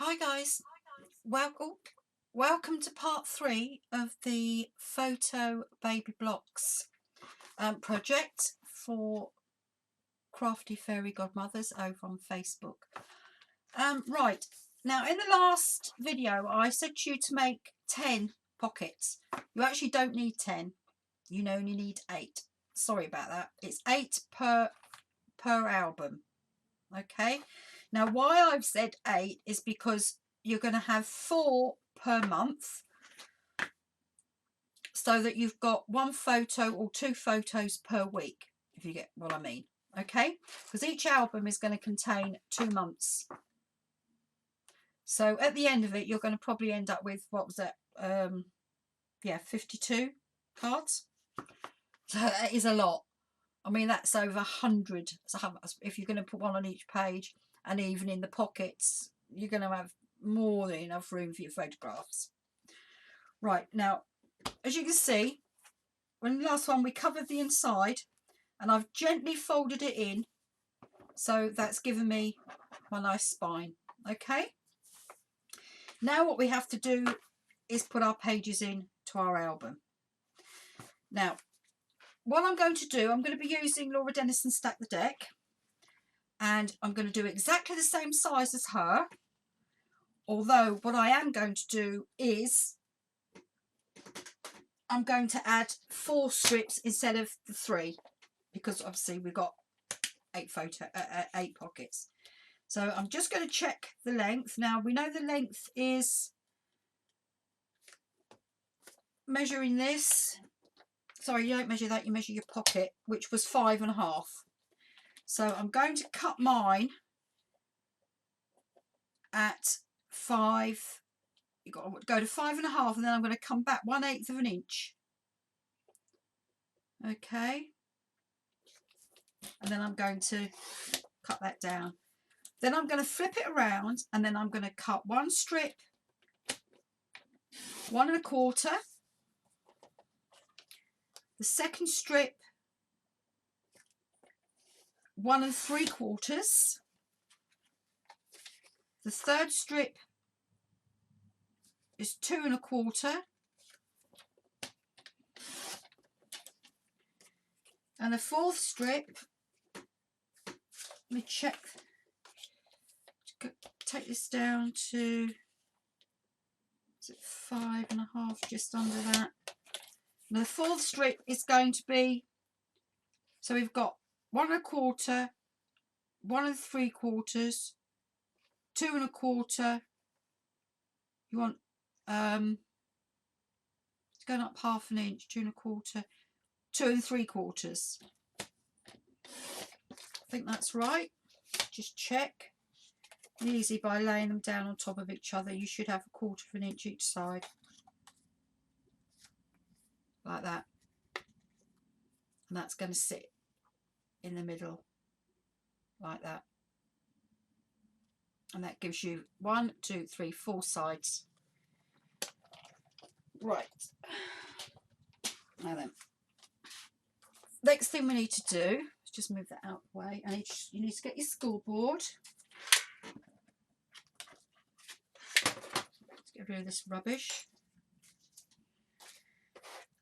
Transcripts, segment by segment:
Hi guys, welcome to part 3 of the photo baby blocks project for Crafty Fairy Godmothers over on Facebook. Right, now in the last video I said to you to make 10 pockets. You actually don't need 10, you only need 8. Sorry about that. It's 8 per album. Okay, now why I've said 8 is because you're going to have 4 per month, so that you've got 1 photo or 2 photos per week, if you get what I mean. Okay, because each album is going to contain 2 months, so at the end of it you're going to probably end up with, what was that, 52 cards. So that is a lot. I mean, that's over 100. So if you're going to put one on each page, and even in the pockets, you're going to have more than enough room for your photographs. Right, now, as you can see, when the last one we covered the inside, and I've gently folded it in, so that's given me my nice spine. Okay, now what we have to do is put our pages in to our album. Now, what I'm going to do, I'm going to be using Laura Denison Stack the Deck, and I'm going to do exactly the same size as her, although what I am going to do is I'm going to add 4 strips instead of the 3, because obviously we've got 8 pockets. So I'm just going to check the length. Now we know the length is, measuring this, sorry, you don't measure that, you measure your pocket, which was 5.5. So I'm going to cut mine at 5. You've got to go to 5.5, and then I'm going to come back 1/8 of an inch. Okay, and then I'm going to cut that down. Then I'm going to flip it around, and then I'm going to cut 1 strip 1.25, the second strip 1.75, the third strip is 2.25, and the fourth strip, let me check, take this down to, is it 5.5, just under that. And the fourth strip is going to be, so we've got 1.25, 1.75, 2.25. You want it's going up 1/2 inch, 2.25, 2.75. I think that's right. Just check. Easy, by laying them down on top of each other, you should have 1/4 inch each side, like that, and that's going to sit in the middle like that, and that gives you 1, 2, 3, 4 sides. Right, now then, next thing we need to do is just move that out of the way, and you need to get your school board. Let's get rid of this rubbish,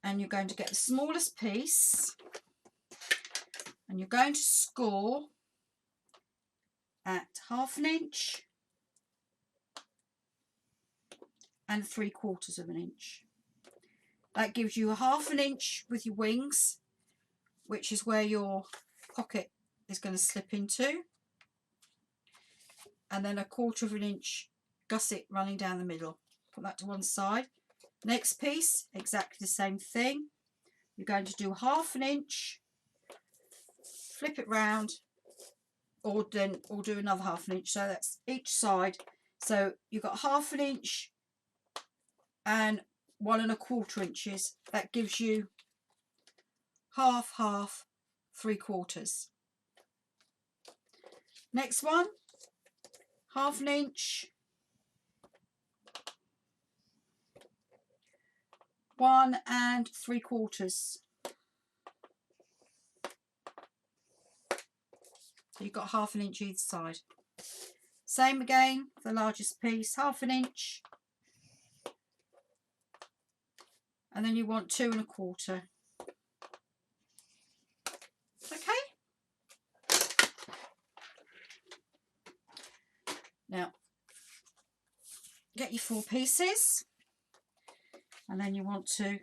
and you're going to get the smallest piece, and you're going to score at 1/2 inch and 3/4 inch. That gives you 1/2 inch with your wings, which is where your pocket is going to slip into, and then 1/4 inch gusset running down the middle. Put that to one side. Next piece, exactly the same thing. You're going to do 1/2 inch, flip it round, or do another 1/2 inch. So that's each side. So you've got 1/2 inch and 1.25 inches. That gives you 1/2, 1/2, 3/4. Next one, 1/2 inch, 1.75. So you've got 1/2 inch either side. Same again for the largest piece, 1/2 inch. And then you want 2 1/4. Okay. Now, get your 4 pieces. And then you want to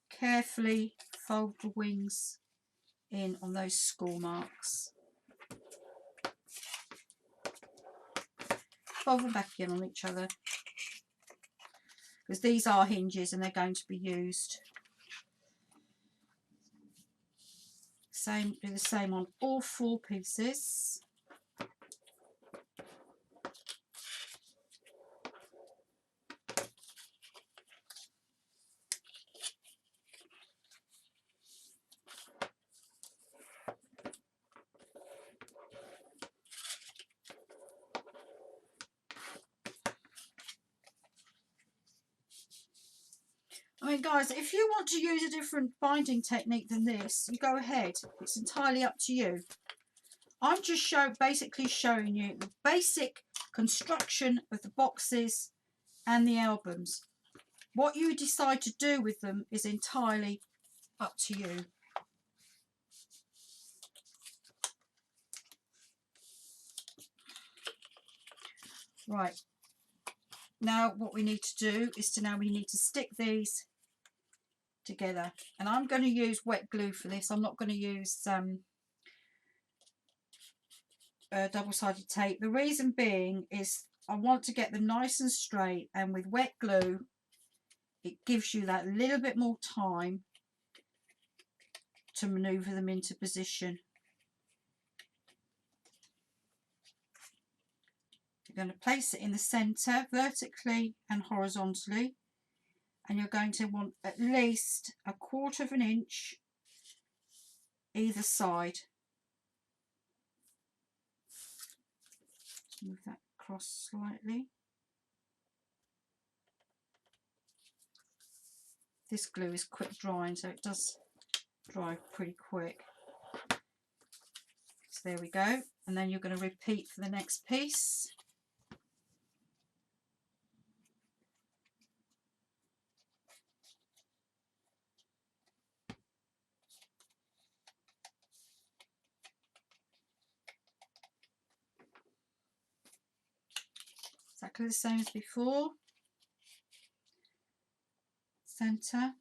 carefully fold the wings in on those score marks. Fold them back in on each other, because these are hinges and they're going to be used. Do the same on all 4 pieces. I mean, guys, if you want to use a different binding technique than this, you go ahead. It's entirely up to you. I'm just basically showing you the basic construction of the boxes and the albums. What you decide to do with them is entirely up to you. Right. Now what we need to do is we need to stick these together. And I'm going to use wet glue for this. I'm not going to use double-sided tape. The reason being is I want to get them nice and straight, and with wet glue it gives you that little bit more time to maneuver them into position. You're going to place it in the centre vertically and horizontally, and you're going to want at least 1/4 inch either side. Move that across slightly. This glue is quick drying, so it does dry pretty quick. So there we go. And then you're going to repeat for the next piece. Exactly the same as before. Centre,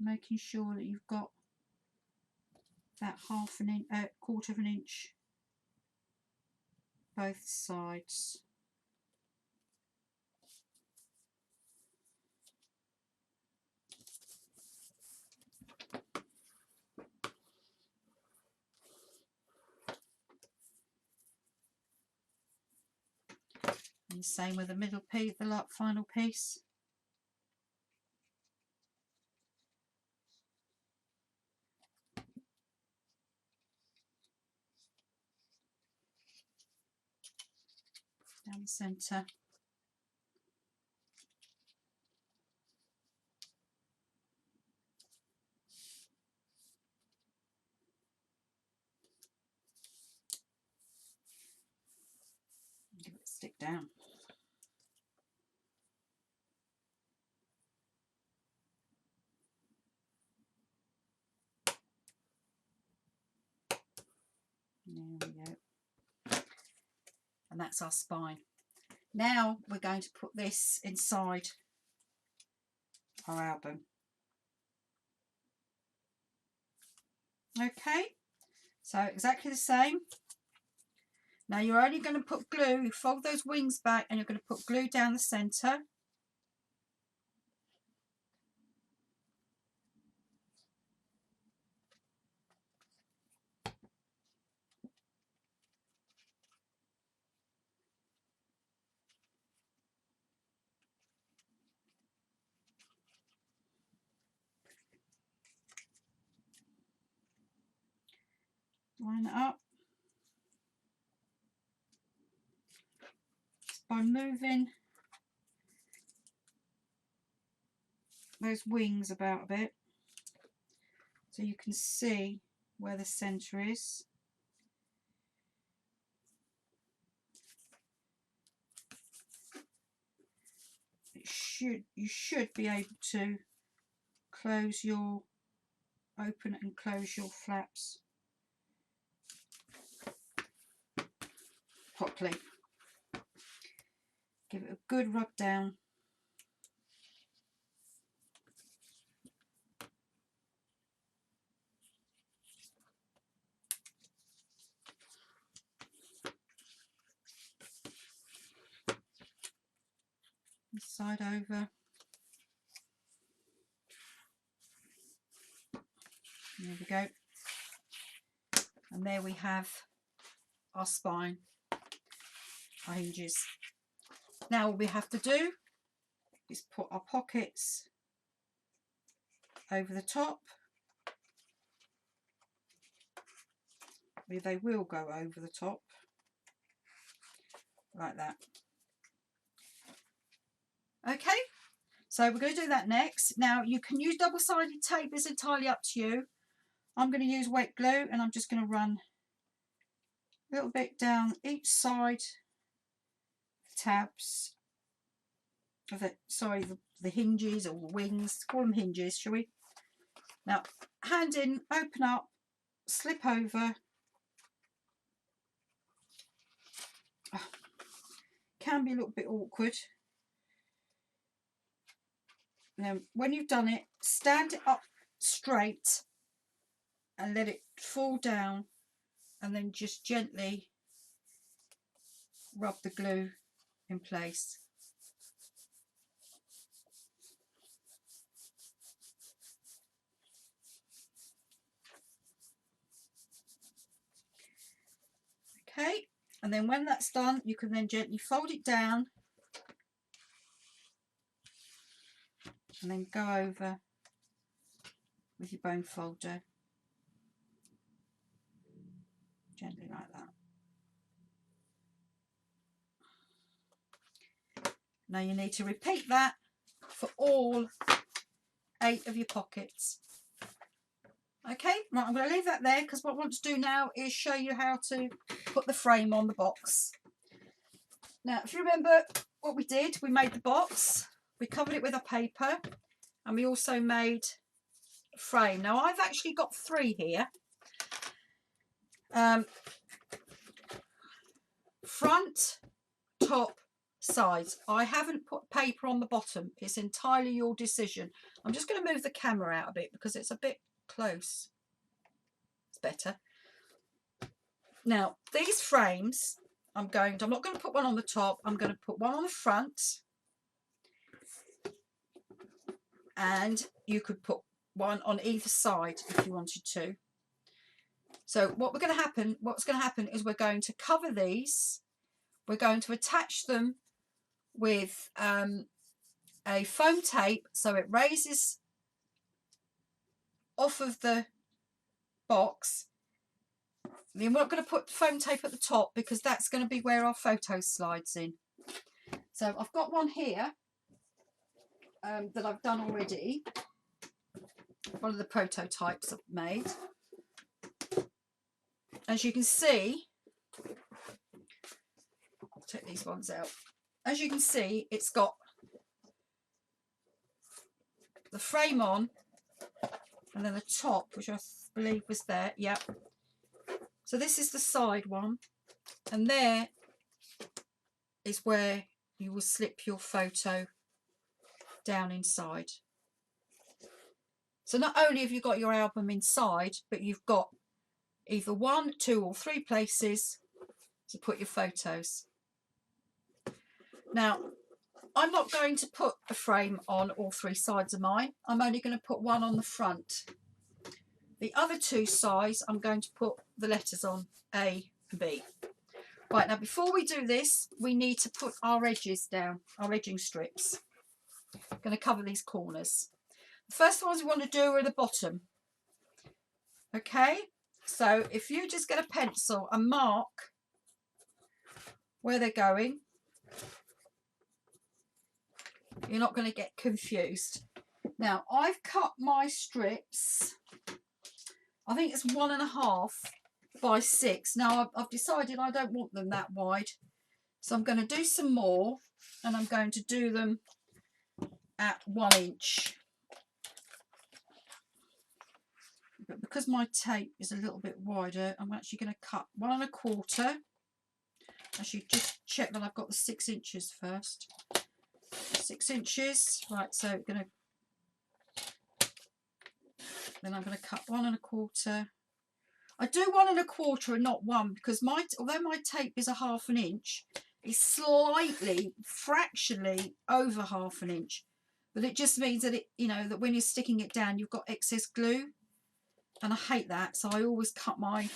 making sure that you've got that 1/4 inch both sides. And the same with the middle piece, the final piece. Down the centre. Give it a stick down. There we go. And that's our spine. Now we're going to put this inside our album. Okay, so exactly the same. Now you're only going to put glue, you fold those wings back and you're going to put glue down the centre. Line it up. Just by moving those wings about a bit so you can see where the centre is. you should be able to open and close your flaps properly. Give it a good rub down. This side over. There we go. And there we have our spine, our hinges. Now all we have to do is put our pockets over the top. They will go over the top like that. Okay, so we're going to do that next. Now you can use double-sided tape, it's entirely up to you. I'm going to use wet glue and I'm just going to run a little bit down each side tabs of the hinges or the wings. Call them hinges, shall we? Now hand in, open up, slip over. Can be a little bit awkward. Now when you've done it, stand it up straight and let it fall down, and then just gently rub the glue in place. Okay, and then when that's done, you can then gently fold it down and then go over with your bone folder, gently like that. Now you need to repeat that for all 8 of your pockets. Okay, right, I'm going to leave that there because what I want to do now is show you how to put the frame on the box. Now, if you remember what we did, we made the box, we covered it with a paper, and we also made a frame. Now, I've actually got 3 here. Front, top, sides. I haven't put paper on the bottom. It's entirely your decision. I'm just going to move the camera out a bit because it's a bit close. It's better. Now, these frames, I'm not going to put one on the top. I'm going to put one on the front. And you could put one on either side if you wanted to. So what's going to happen is we're going to cover these. We're going to attach them with a foam tape so it raises off of the box. Then we're not going to put foam tape at the top because that's going to be where our photo slides in. So I've got one here that I've done already. One of the prototypes I've made. As you can see, I'll take these ones out. As you can see, it's got the frame on and then the top, which I believe was there. Yep. So this is the side one, and there is where you will slip your photo down inside. So not only have you got your album inside, but you've got either 1, 2 or 3 places to put your photos. Now, I'm not going to put a frame on all 3 sides of mine. I'm only going to put one on the front. The other 2 sides, I'm going to put the letters on, A and B. Right, now before we do this, we need to put our edges down, our edging strips. I'm going to cover these corners. The first ones we want to do are at the bottom. Okay, so if you just get a pencil and mark where they're going, you're not going to get confused. Now, I've cut my strips, I think it's 1.5 by 6. Now, I've decided I don't want them that wide. So I'm going to do some more, and I'm going to do them at 1 inch. But because my tape is a little bit wider, I'm actually going to cut 1 1/4. Actually, just check that I've got the 6 inches first. 6 inches. Right, so then I'm going to cut 1 1/4. I do 1 1/4 and not 1 because although my tape is a 1/2 inch, it's slightly, fractionally over 1/2 inch. But it just means that that when you're sticking it down, you've got excess glue, and I hate that. So I always cut my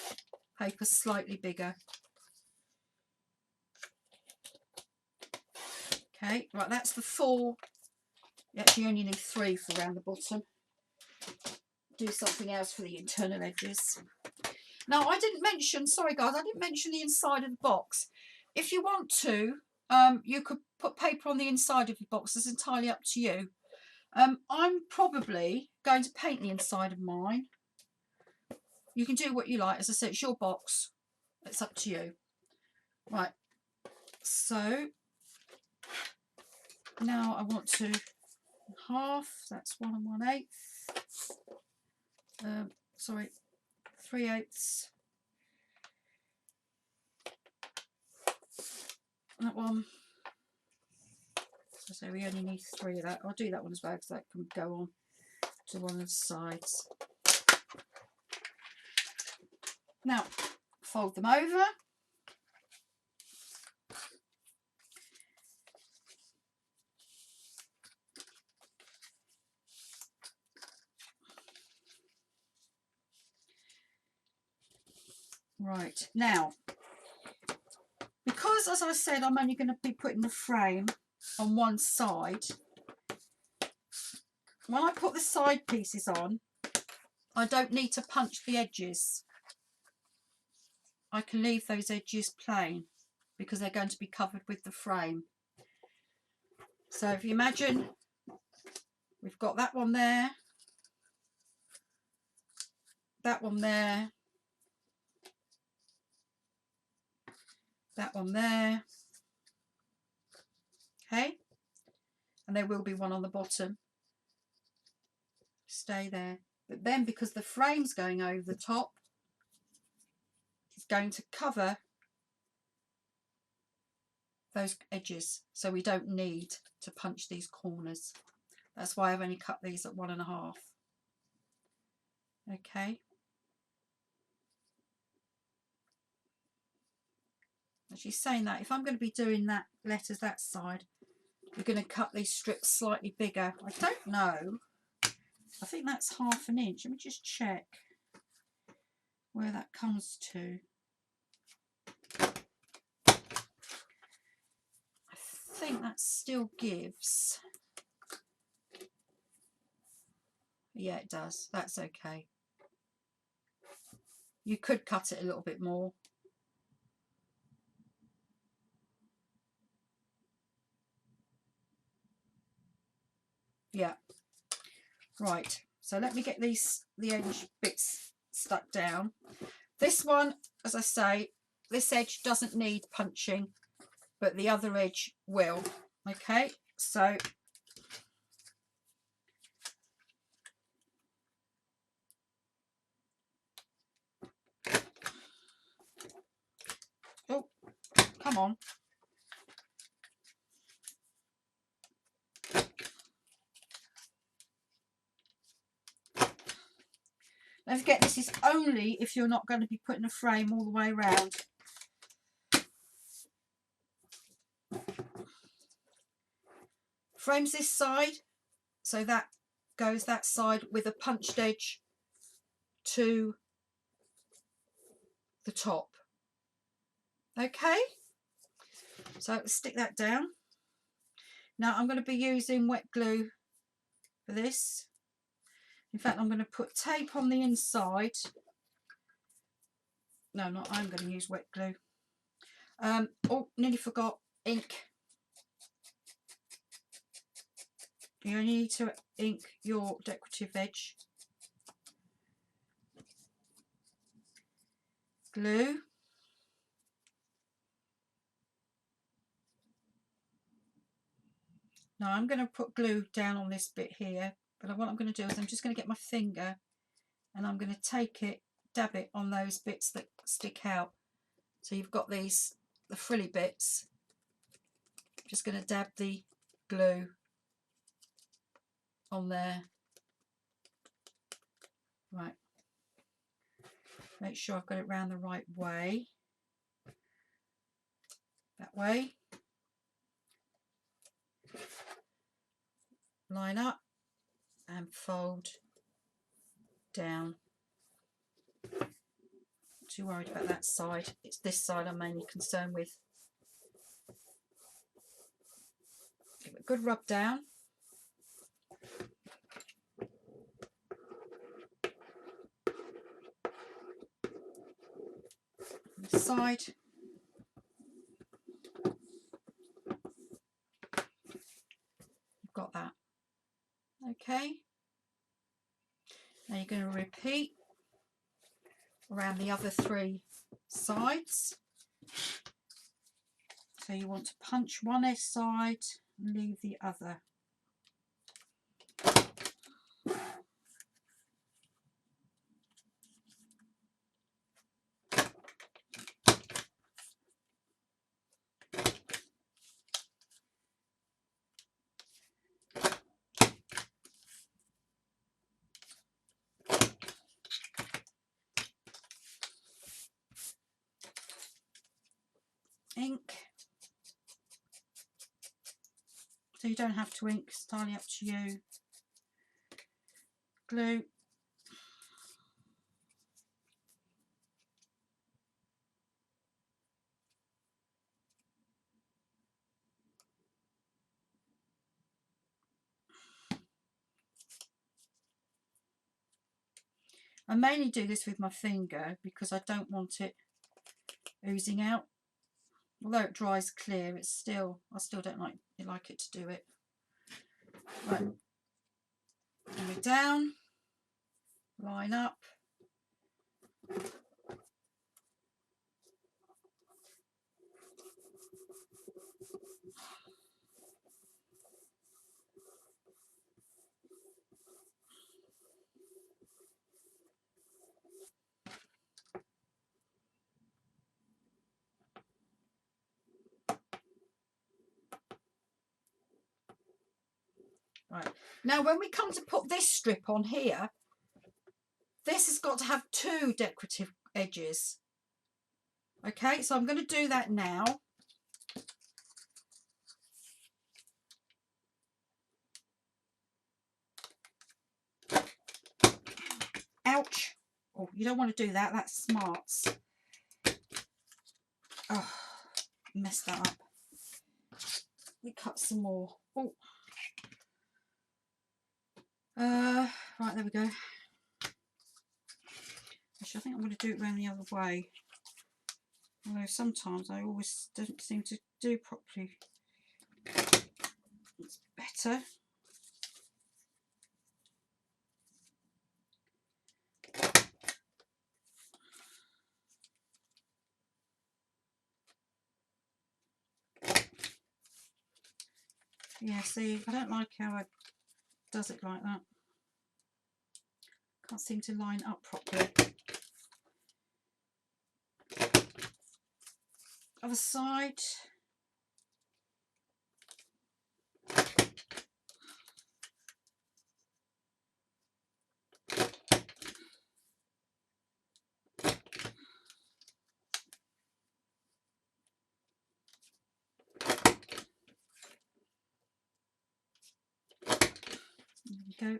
paper slightly bigger. Okay, right, that's the 4. You actually only need 3 for around the bottom. Do something else for the internal edges. Now, I didn't mention, sorry guys, I didn't mention the inside of the box. If you want to, you could put paper on the inside of your box. It's entirely up to you. I'm probably going to paint the inside of mine. You can do what you like. As I said, it's your box. It's up to you. Right, so now I want to half, that's 1 1/8. Sorry, 3/8. That one. So we only need 3 of that. I'll do that one as well because that can go on to one of the sides. Now, fold them over. Right, now, because as I said, I'm only going to be putting the frame on one side, when I put the side pieces on, I don't need to punch the edges. I can leave those edges plain because they're going to be covered with the frame. So if you imagine, we've got that one there, that one there, that one there, okay, and there will be one on the bottom. Stay there. But then because the frame's going over the top, it's going to cover those edges, so we don't need to punch these corners. That's why I've only cut these at 1 1/2. Okay. And she's saying that if I'm going to be doing that letters that side, we're going to cut these strips slightly bigger. I don't know. I think that's 1/2 inch. Let me just check where that comes to. I think that still gives. Yeah, it does. That's okay. You could cut it a little bit more. Yeah. Right. So let me get the edge bits stuck down. This one, as I say, this edge doesn't need punching, but the other edge will. Okay. So oh, come on. Don't forget, this is only if you're not going to be putting a frame all the way around. Frames this side, so that goes that side with a punched edge to the top. Okay, so stick that down. Now I'm going to be using wet glue for this. In fact, I'm going to put tape on the inside. No, I'm going to use wet glue. Oh, nearly forgot ink. You only need to ink your decorative edge. Glue. Now I'm going to put glue down on this bit here, but what I'm going to do is I'm just going to get my finger and I'm going to take it, dab it on those bits that stick out. So you've got these, the frilly bits. Just going to dab the glue on there. Right. Make sure I've got it round the right way. That way. Line up and fold down. Not too worried about that side. It's this side I'm mainly concerned with. Give it a good rub down. The side. You've got that. Okay. Now you're going to repeat around the other 3 sides. So you want to punch one side and leave the other. Ink. So you don't have to ink, it's entirely up to you. Glue. I mainly do this with my finger because I don't want it oozing out. Although it dries clear, I still don't like it to do it. Right. And we're down, line up. Right, now when we come to put this strip on here, this has got to have 2 decorative edges. Okay, so I'm going to do that now. Ouch. Oh, you don't want to do that, that smarts. Oh, messed that up. We cut some more. Oh. Right, there we go. Actually, I think I'm going to do it around the other way. Although sometimes I always don't seem to do properly. It's better. Yeah, see, I don't like how it does it like that. Can't seem to line up properly. Other side. There we go.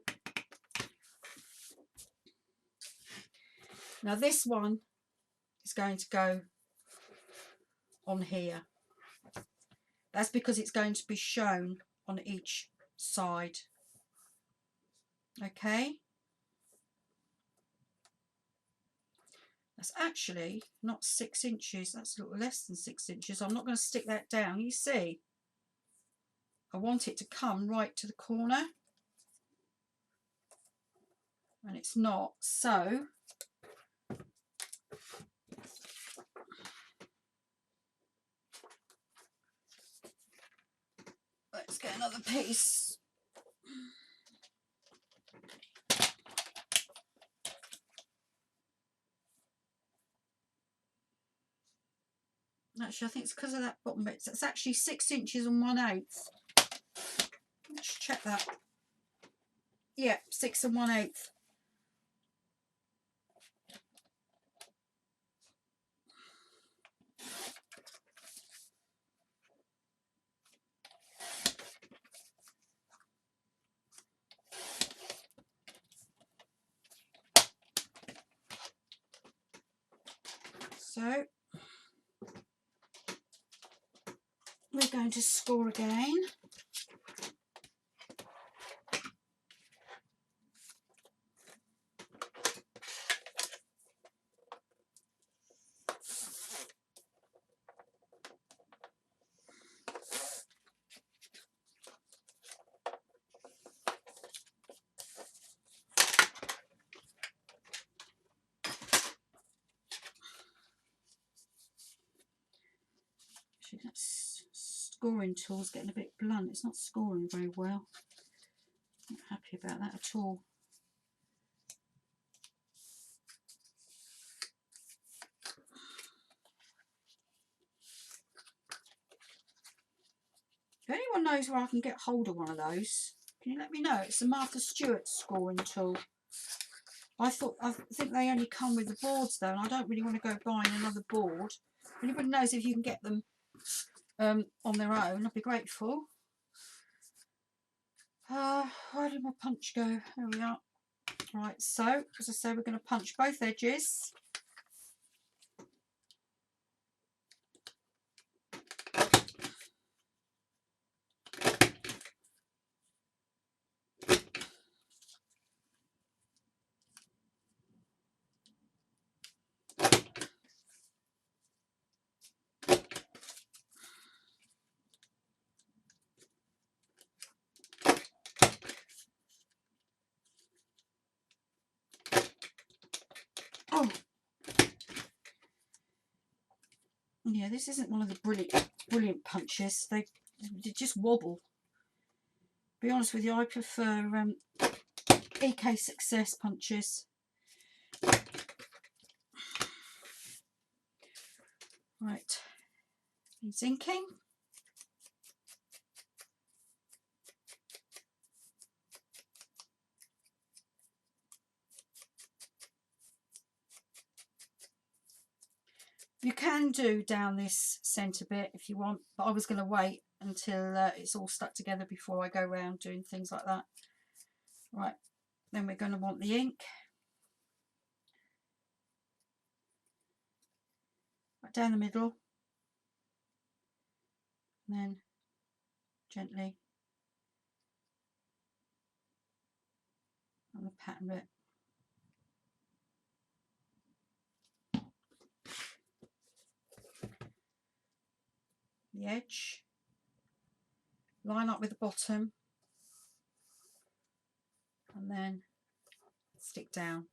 Now this one is going to go on here. That's because it's going to be shown on each side. Okay. That's actually not 6 inches. That's a little less than 6 inches. I'm not going to stick that down. You see, I want it to come right to the corner. And it's not. So let's Let's get another piece. Actually, I think it's because of that bottom bit. It's actually 6 inches and 1/8. Let's check that. Yeah, 6 1/8. So we're going to score again. Actually, that scoring tool's getting a bit blunt. It's not scoring very well. Not happy about that at all. If anyone knows where I can get hold of one of those, can you let me know? It's the Martha Stewart scoring tool. I think they only come with the boards though, and I don't really want to go buying another board. If anybody knows if you can get them on their own, I'd be grateful. Where did my punch go? There we are. Right, so as I say, we're going to punch both edges. Oh, yeah, this isn't one of the brilliant punches. They just wobble. Be honest with you, I prefer EK Success punches. Right, he's inking. You can do down this centre bit if you want, but I was going to wait until it's all stuck together before I go around doing things like that. Right, then we're going to want the ink. Right down the middle. And then gently on the pattern bit. The edge. Line up with the bottom. And then stick down.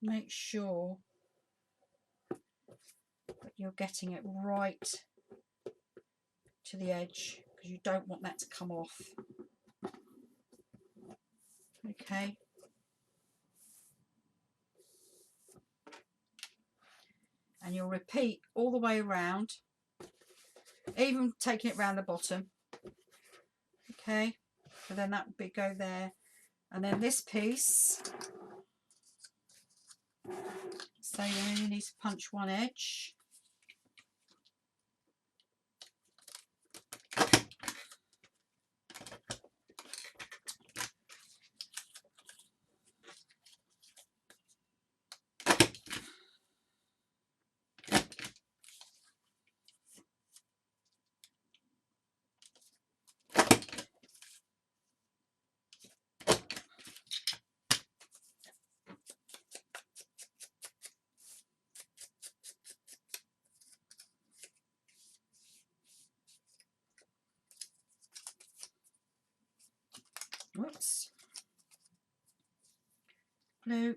Make sure that you're getting it right to the edge, because you don't want that to come off. Okay. And you'll repeat all the way around, even taking it round the bottom. Okay, so then that would go there, and then this piece, so you only need to punch one edge. Whoops. Glue.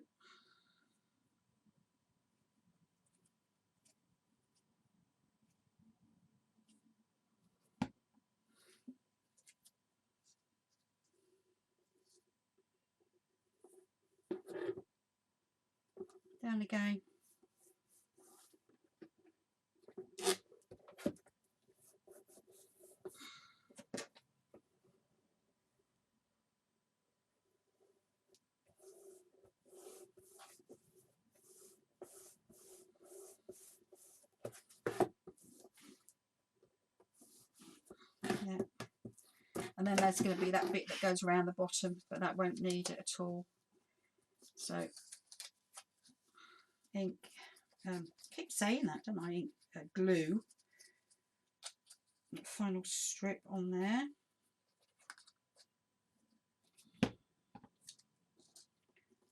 Down again. Yeah. And then there's going to be that bit that goes around the bottom, but that won't need it at all. So ink, keep saying that, don't I? Ink, glue. Final strip on there.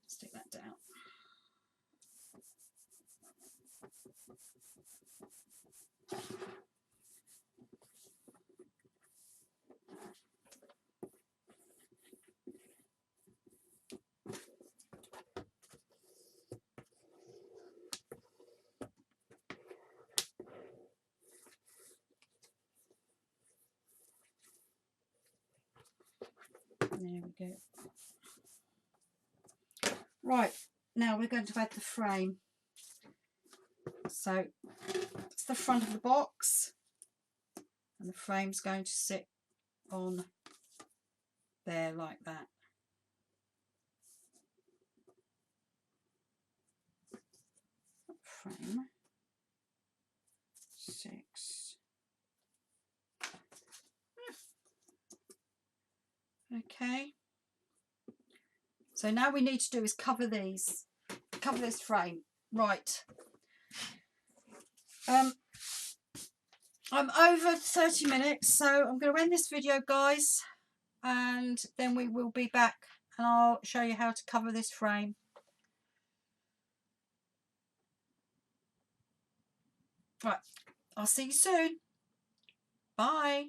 Stick that down. There we go. Right, now we're going to add the frame. So it's the front of the box, and the frame's going to sit on there like that. Frame 6. Okay. So now we need to do is cover this frame. Right. I'm over 30 minutes, so I'm going to end this video, guys, and then we will be back and I'll show you how to cover this frame. Right, I'll see you soon. Bye.